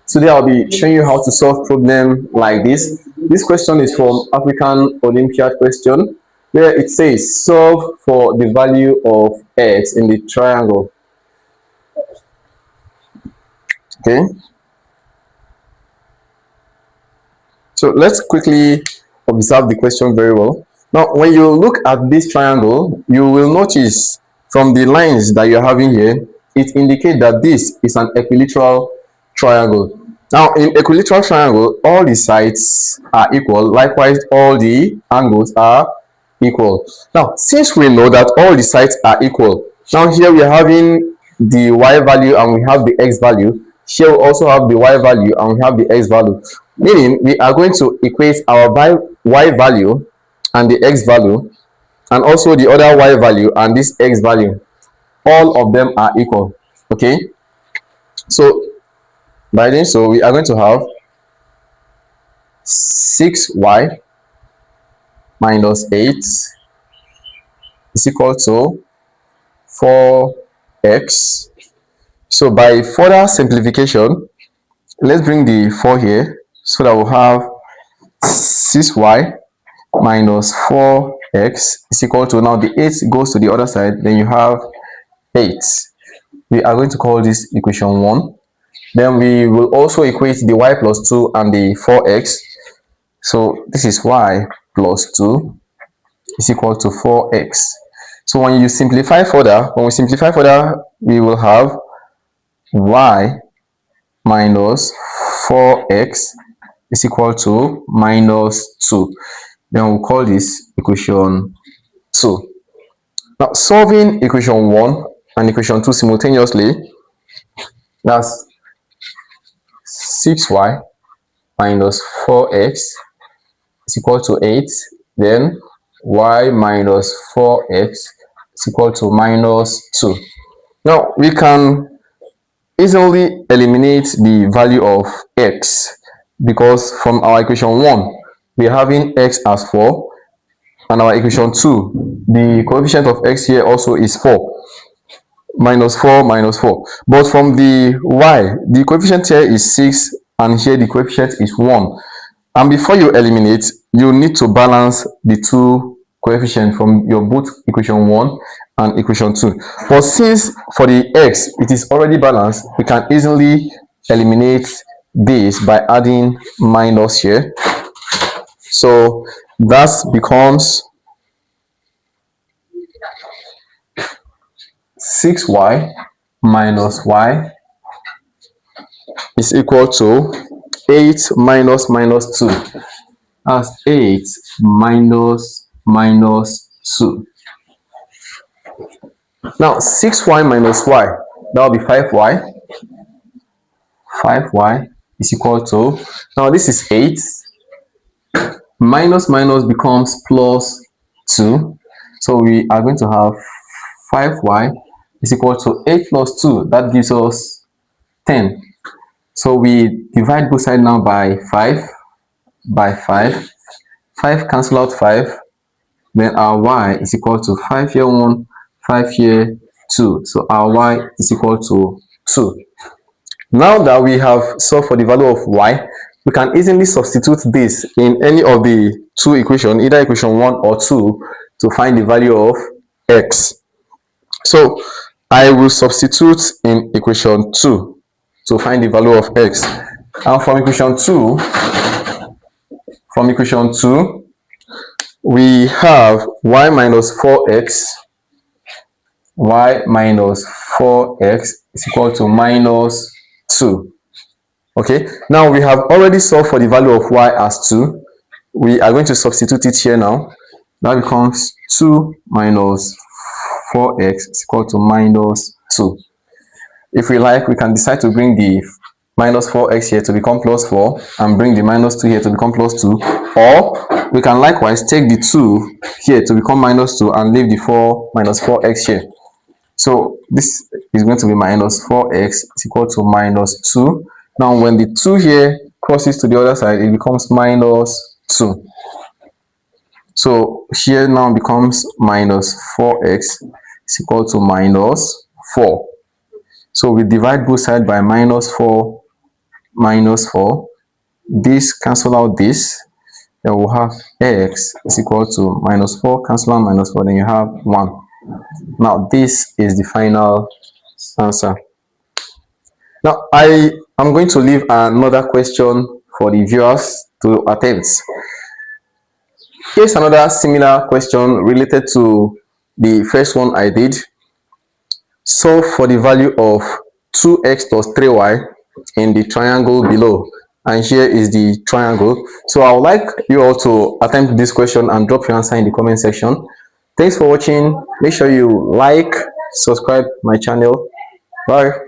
Today I'll be showing you how to solve problem like this. This question is from African Olympiad question where it says solve for the value of x in the triangle. Okay. So let's quickly observe the question very well. Now, when you look at this triangle, you will notice from the lines that you're having here, it indicates that this is an equilateral triangle. Now, in equilateral triangle, all the sides are equal. Likewise, all the angles are equal. Now, since we know that all the sides are equal, now here we are having the y value and we have the x value. Here we also have the y value and we have the x value. Meaning, we are going to equate our y value and the x value and also the other y value and this x value. All of them are equal. Okay. So, by doing so, we are going to have 6y minus 8 is equal to 4x. So by further simplification, let's bring the 4 here so that we'll have 6y minus 4x is equal to, now the 8 goes to the other side, then you have 8. We are going to call this equation 1. Then we will also equate the y plus 2 and the 4x. So this is y plus 2 is equal to 4x. So when we simplify further, we will have y minus 4x is equal to minus 2. Then we'll call this equation 2. Now, solving equation 1 and equation 2 simultaneously, that's 6y minus 4x is equal to 8. Then y minus 4x is equal to minus 2. Now, we can easily eliminate the value of x because from our equation 1, we are having x as 4, and our equation 2, the coefficient of x here also is 4. Minus 4 minus 4. But from the y, the coefficient here is 6 and here the coefficient is 1. And before you eliminate, you need to balance the two coefficients from your both equation 1 and equation 2. But since for the x, it is already balanced, we can easily eliminate this by adding minus here. So that becomes 6y minus y is equal to 8 minus 2. That's 8 minus 2. Now 6y minus y, that will be 5y. 5y is equal to, now this is 8. Minus becomes plus 2. So we are going to have 5y is equal to 8 plus 2. That gives us 10. So we divide both sides now by 5. 5 cancel out 5. Then our y is equal to 5 here 1, 5 here 2. So our y is equal to 2. Now that we have solved for the value of y, we can easily substitute this in any of the two equations, either equation 1 or 2, to find the value of x. So I will substitute in equation 2 to find the value of x. And from equation 2, we have y minus 4x. Y minus 4x is equal to minus 2. Okay, now we have already solved for the value of y as 2. We are going to substitute it here now. That becomes 2 minus 4x is equal to minus 2. If we like, we can decide to bring the minus 4x here to become plus 4 and bring the minus 2 here to become plus 2. Or we can likewise take the 2 here to become minus 2 and leave the 4 minus 4x here. So this is going to be minus 4x is equal to minus 2. Now when the 2 here crosses to the other side, it becomes minus 2. So here now becomes minus 4x is equal to minus 4. So we divide both sides by minus 4 minus 4. This cancel out this. Then we'll have x is equal to minus 4, cancel out minus 4, then you have 1. Now this is the final answer. Now I am going to leave another question for the viewers to attempt. Here's another similar question related to the first one I did. Solve for the value of 2x plus 3y in the triangle below. And here is the triangle. So I would like you all to attempt this question and drop your answer in the comment section. Thanks for watching. Make sure you like, subscribe my channel. Bye.